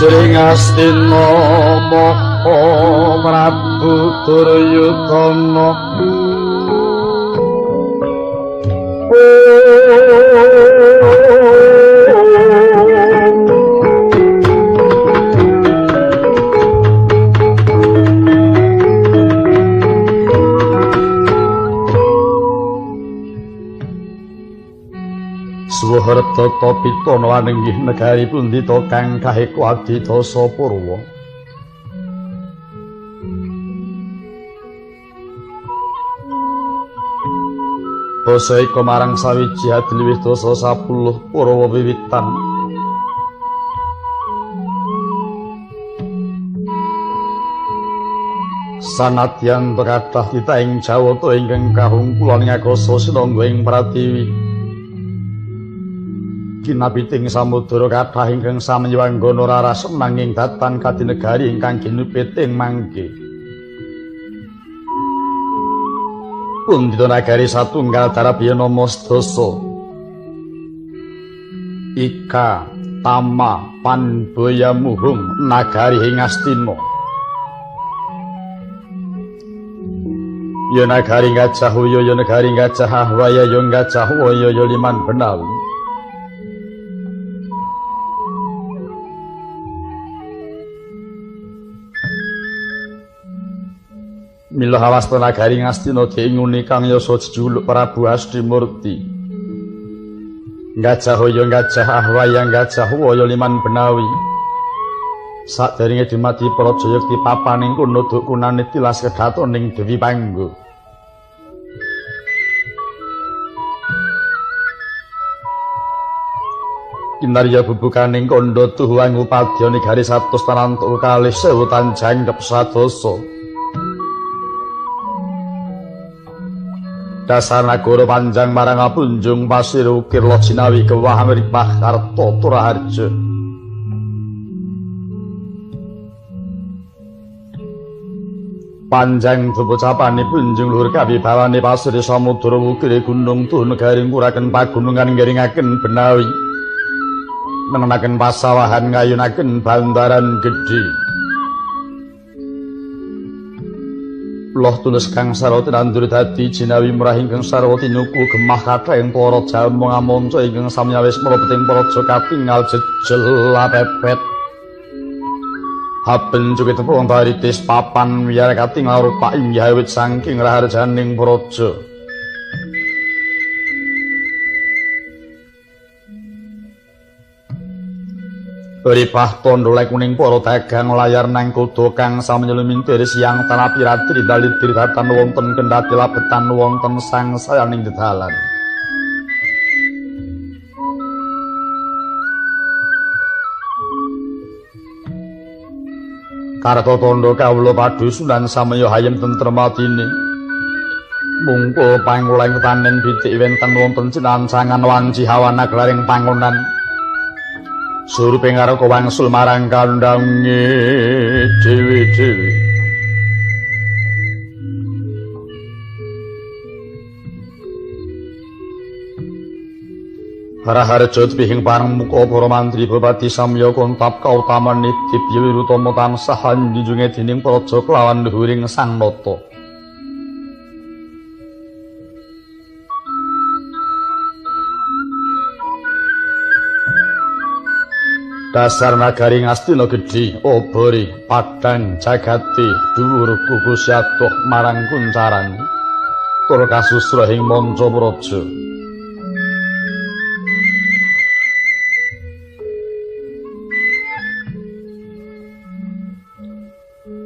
Sring Astina Moko Prabu Duryudana Suharta Pitana waninggih negari pundita kang kaheku adidasa Purwa. Basa ika marang sawiji adliwih dasa 10 Purwa wiwitan. Sanadyan kathah titah ing Jawata ingkang kahungkulan ngakasa sinangga ing Pratiwi. Kinabiting samudra kathah ingkang samyawanggana raras nanging datan kadinegari ingkang ginupiting mangke. Pundhita nagari satunggal darabya nama sedasa. Ika Tama Panbaya Muhung nagari ing Astina. Ya nagari Gajah Waya ya nagari Gajah Ahwaya ya Gajah Waya ya liman benawi. Mila hawasta nagari Ngastina diinguni kang yasa jejuluk Prabu Astimurti. Gajah Waya Gajah Ahwaya Gajah Waya liman benawi. Sadèrèngé dimati para Jayakti papaning kono dukunane tilas kedatoning Dewi Panggo. Kinarya bubukaning kandha tuhuang upadya negari 100 tanantuk kalih 1000 tanjangkep sadasa. Dasar nagara panjang marang apunjung pasir ukir Lojinawi gewah mripah Karta Turaharja. Panjang bocapane punjung luhur kawibawane pasir samudra ukire gunung tuh negari nguraken pagunungan nggaringaken benawi. Nenenaken pasawahan ngayunaken bandaran gedhe. Loh tulis kang sarwa tinandur dadi jinawi murah ingkang sarwa tinuku gemah kathah ing para jamu ngamonco ingkang samyawis mlebeting praja katingal jejel lapepet. Haben juga tepung baritis papan wiyar katingal rupa inggih awit saking raharjaning praja. Ripah tondo lek kuning para dagang layar nang kuda kang samyelumintir siang tanah piratri dalitir datan wonten kendhati labetan wonten sangsayaning dedalan. Karta tondo kawula padusunan samaya hayem tentrem atine. Mungkul panguleng tanen bitik wenten wonten cinancangan wanci hawana glaring pangonan. Surupe ngaraka wangsul marang kandhange dhewe-dhewe. Haraharja tepihing pareng muka para mantri bupati samya kontap kautamane Dibya Wirutama tansah anjunge dening praja kelawan luhuring sang nata. Dasar nagari Ngastina gedhe, obore, padhang, jagati, dhuwur kuku syatoh marang kuncaran. Tur kasusrahing manca praja.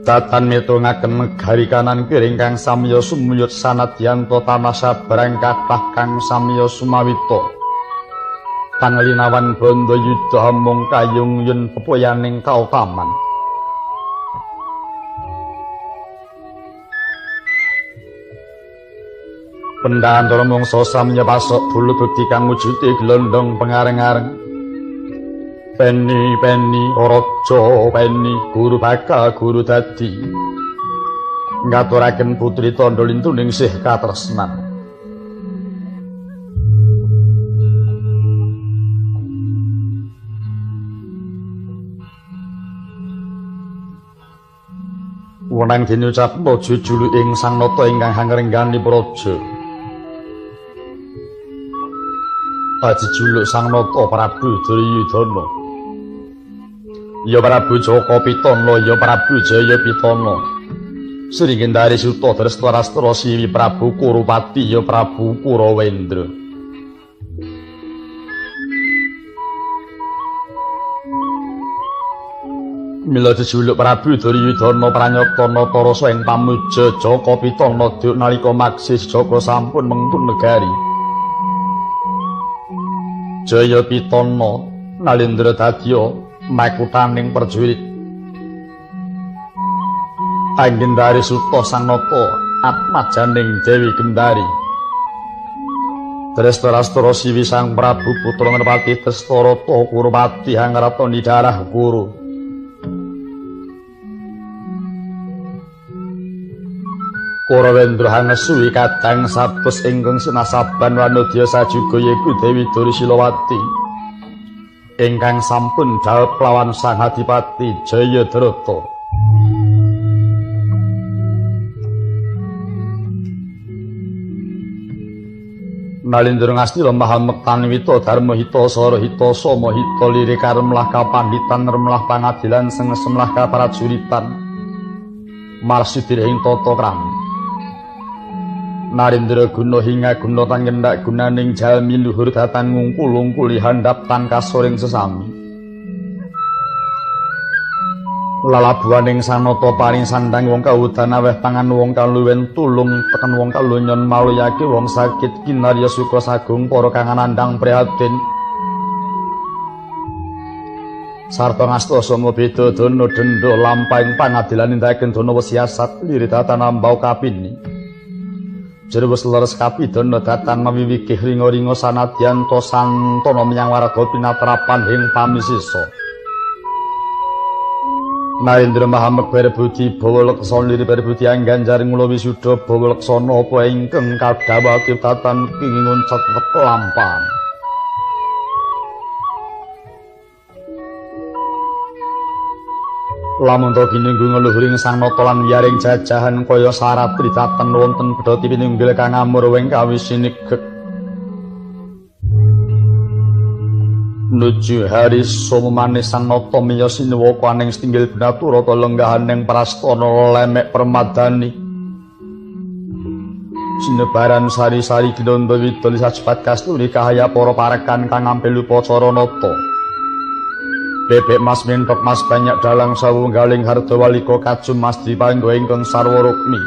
Datan mitungaken negari kanan kiri kang samya sumuyut sanadyan tanah sabarang kathah kang samya sumawita. Panglinawan bondo yudha mung kayung yun pepoyaning kautaman. Pendantara mangsa samya pasok bulu bukti kang wujude glondhong pengareng-areng. Peni raja peni guru bakal guru dadi. Ngaturaken putri tandha lintuning sih katresnan. Wenang dinucapno jujulu ing sang nata ingkang hangrenggani praja. Ajijuluk sang nata Prabu Duryudana. Ya Prabu Jaka Pitana, ya Prabu Jaya Pitana. Sri Gendari Suta Drestarstra Siwi Prabu Kurupati, ya Prabu Kurawendra. Mila dijuluk Prabu Duryudana pranyata nata rasa ing pamuja Jaka Pitana nalika maksis Jaka sampun mengkun negari. Jaya Pitana Nalendra dadya makutaning prajurit. Anggendari Suta sang nata atmajaning Dewi Gendari. Drestarstra Siwi sang Prabu putra Ngrepati Drestarata Kurupati hangratoni darah Kuru. Kurawendra hangesui kadang satus ingkang sinasaban wanodya sajuga yaiku Dewi Dursilawati ingkang sampun dhawuh lawan Sang Adipati Jayadrata. Nalindra ngastira mahamektani wita dharma hita sara hita sama hita lirikar melah kapanditan remlah pangadilan sengesemlah kaprajuritan marsidir ing tata krama. Narendra guna hinga guna tan ngendak gunaning jalmi luhur datan ngungkul-ungkuli handap tan kasoring sesami. Lalabuhaning sanata paring sandang wong kawudan aweh tangan wong kaluwen tulung teken wong kalunyon maluyake wong sakit kinarya suka sagung para kang nandhang prihatin. Sarta ngasta sama beda dana denda lampahing pangadilan nindakaken dana wesiasat liridatan ambau kapini. Jerwes leres kapidana datan mawiwikih ringa-ringa sanadyan to santana menyang warga pinatrapan ing pamisisa. Narendra Mahamegbar Budi bawa leksana liri berbudi angganjaring mula wisuda bawa leksana apa ingkang kadhawuhake datan kingingun cekep lampahan. Lamun to ginunggung luhuring sang nata lan wiyaring jajahan kaya saratri datan wonten bedhoti pinunggil kang amur wing kawisinigek. Nuju hari somane sang nata miya sinuwa kaning stinggil benaturata lenggahaning prastana lemek permadani. Sinebaran sari-sari ginanda widal sacepat kasturi kahaya para parekan kang ampil upacara nata. Bebek mas mentok mas banyak dalang sawunggaling harta walika kacum mas dipanggo ingkang sarwa rukmi.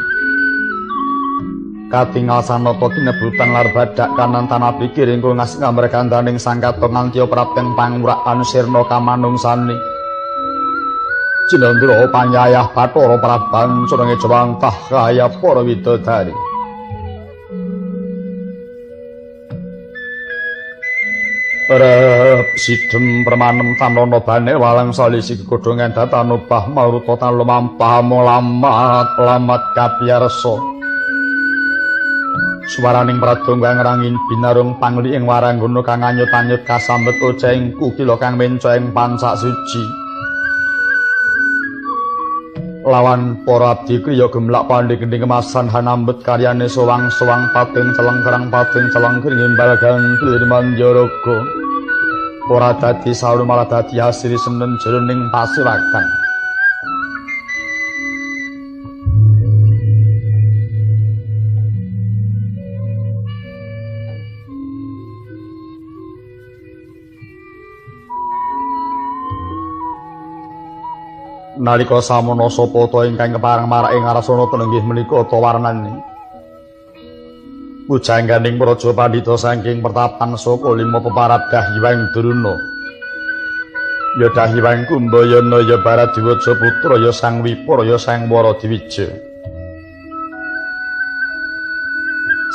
Katingal sanata kinebutan lar badak kanan tanah pikir ingkang ngasih ngamrekandaning sangkata ngantya prapten pangurakan sirna kamanungsani. Cinandra panyayah Bathara Praban surenge jawangtah kaya para widodari. Rep sidhem permanem tanana bane walang salisi kegodhongan datan obah maruta tan lumampah lamat kapiyarsa. Swaraning pradonga ngrangin binarung pangli ing waranggana kang anyut-anyut kasambet oceng kukila kang menca ing pancak suci. Lawan para abdi kriya gemlak pandhe gending kemasan hanambet karyane sowang-sowang pating celengkrang pating celengkring imbal gantil manjaraga. Ora dadi sauru malah dadi asri senen jroning pasiwakan. Nalika samono sapa ta ingkang kepareng marak ing arasana tenenggih menika ta warnane. Pujangganing praja pandhita saking pertapan saka lima peparat Dahyang Druna. Ya Dahyang Kumbayana ya Baradiwaja putra ya Sang Wipara ya Sang Waradewija.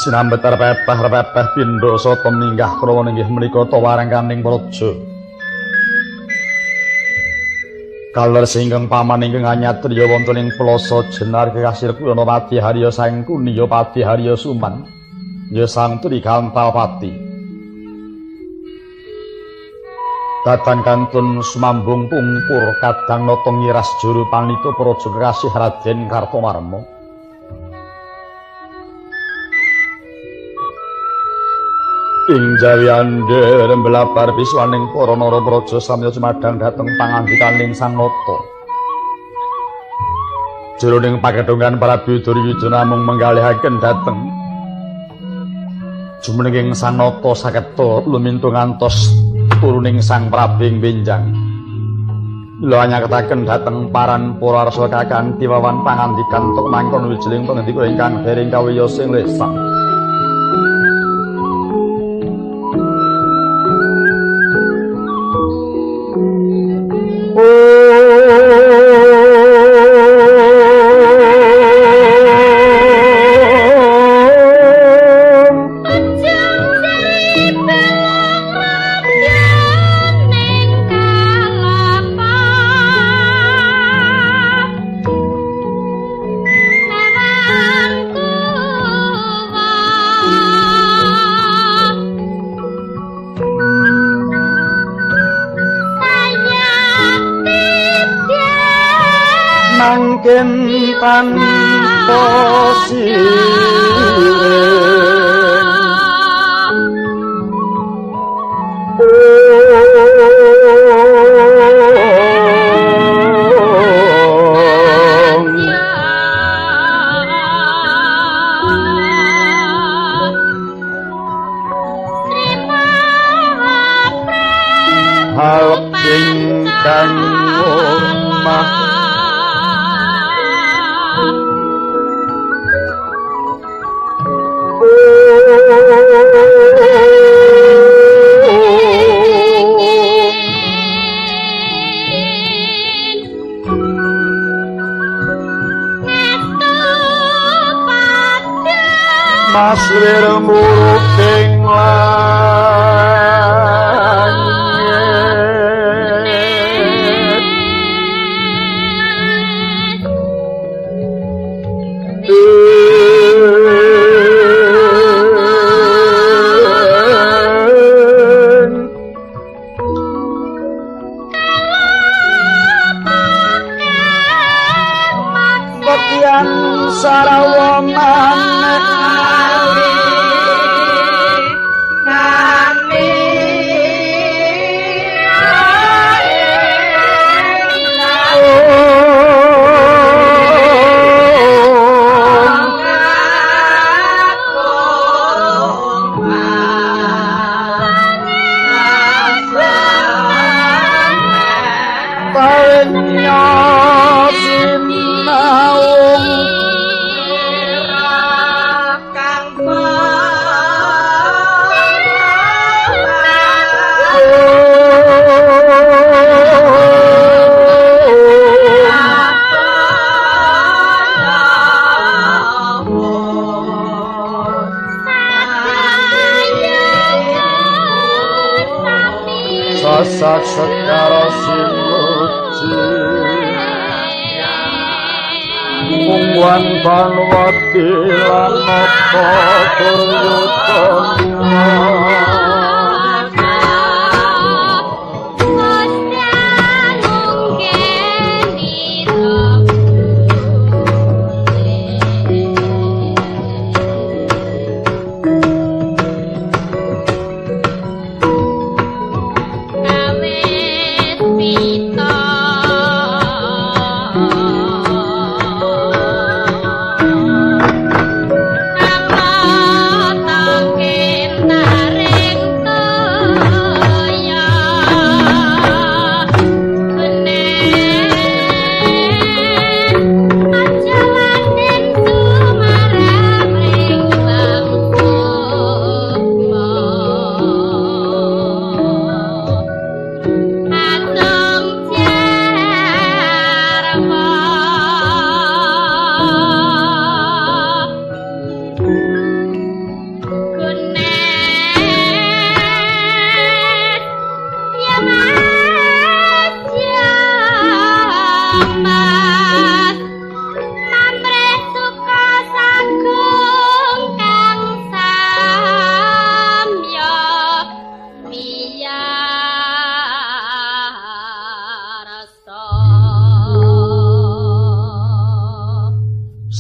Sinambet repeh-repeh pindha sata minggah krawana inggih menika ta warangkaning praja. Kaler singkang paman ingkang anyatriya wonten ing plasa Jenar Kekasir Purnawati Harya Sang Kuniya Pati Harya Suman. Ya Sang Trikantalpati. Dadang kantun sumambung pungkur kadang nata ngiras juru panito praja kekasih Raden Kartomarma. Ing jawi andher mbelabar piswaning para nara praja samya sumadang dhateng pangandikaning Sang Nata. Jroning pakedhongan Prabu Duryudana mung menggalihaken dhateng jumenenging Sang Nata saketa lumintu ngantos turuning Sang Prabing benjang. Mila nyaketaken dhateng paran para arsa kakanthi wawan pangandikan tok mangkon wijiling pangendika ingkang dereng kawiyos ing lesang. Tanpa hal ingkang omah Mas wirmuruting Bagian sarawaman sasak sekara sinuci mungwan Banwati lan napa Duryudana Taring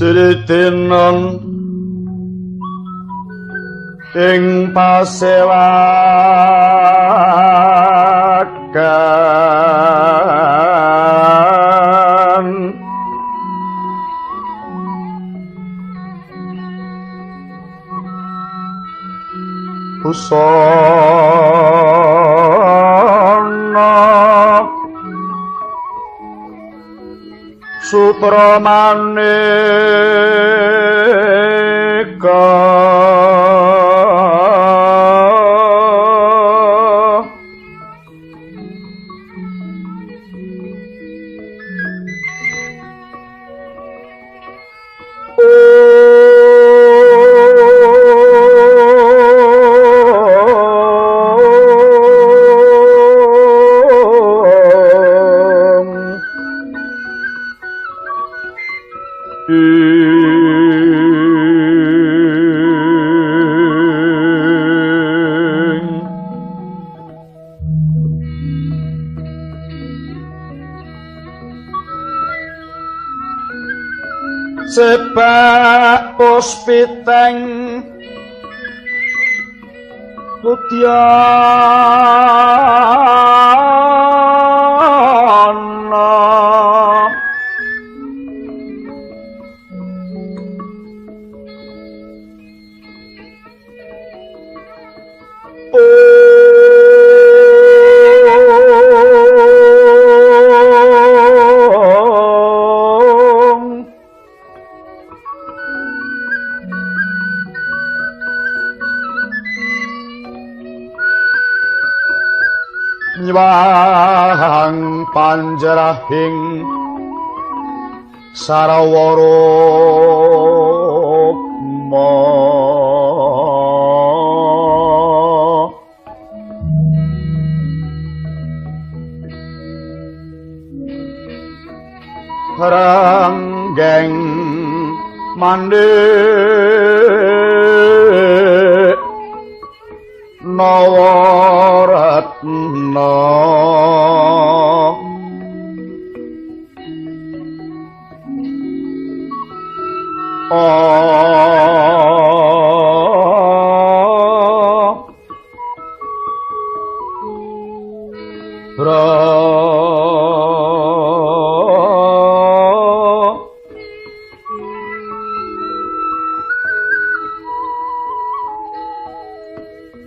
Sritinon ing pasewakan Busana sutra maneka sebak puspiteng Budyana nyuwang panjerahing Sarawarukma ranggeng mandhik Nawaratna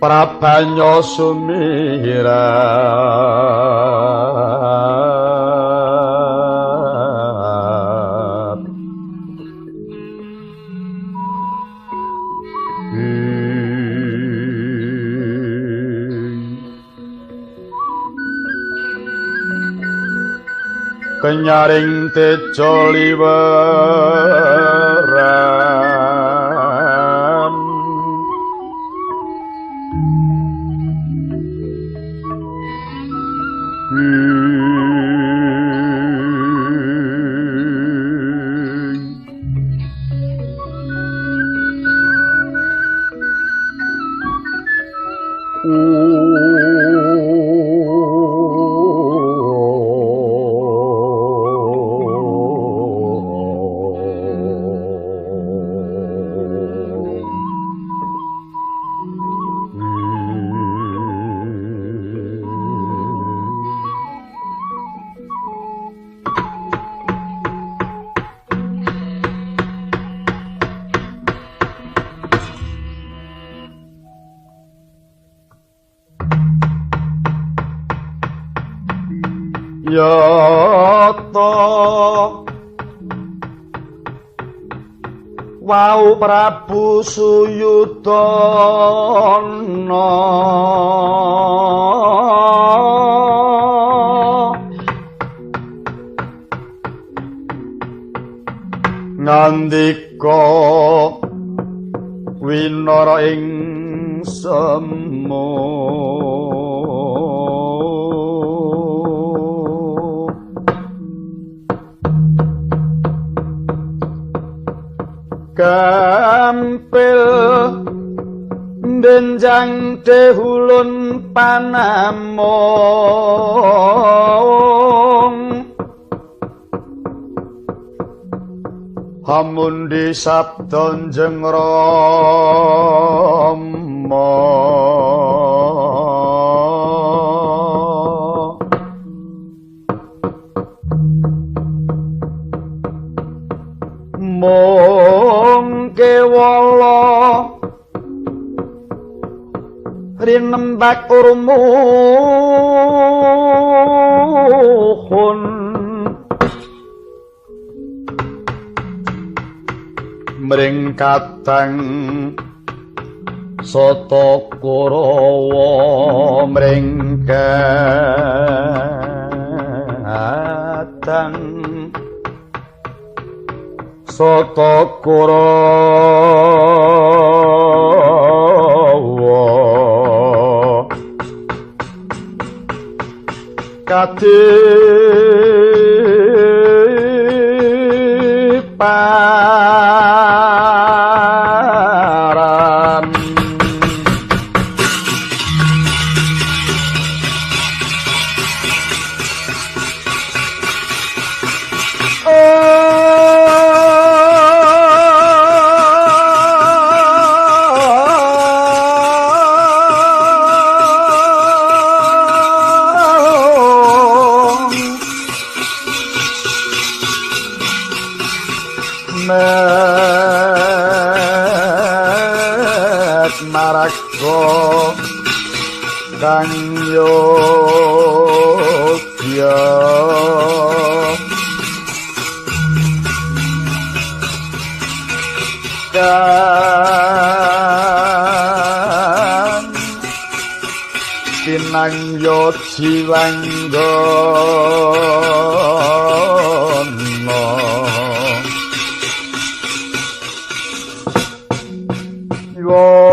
Prabanya sumirat kenyaring teja liweran Yata wau Prabu Suyudana ngandika winara ing semu kampil denjang dehulun panamong hamundi sabdan jeng Rama mung kewala rinembak urmuhun mring kadang Sata Kurawa mring kadang Sata Kurawa kadiparan Marako kang yogya kang kinangya jiwanggana yo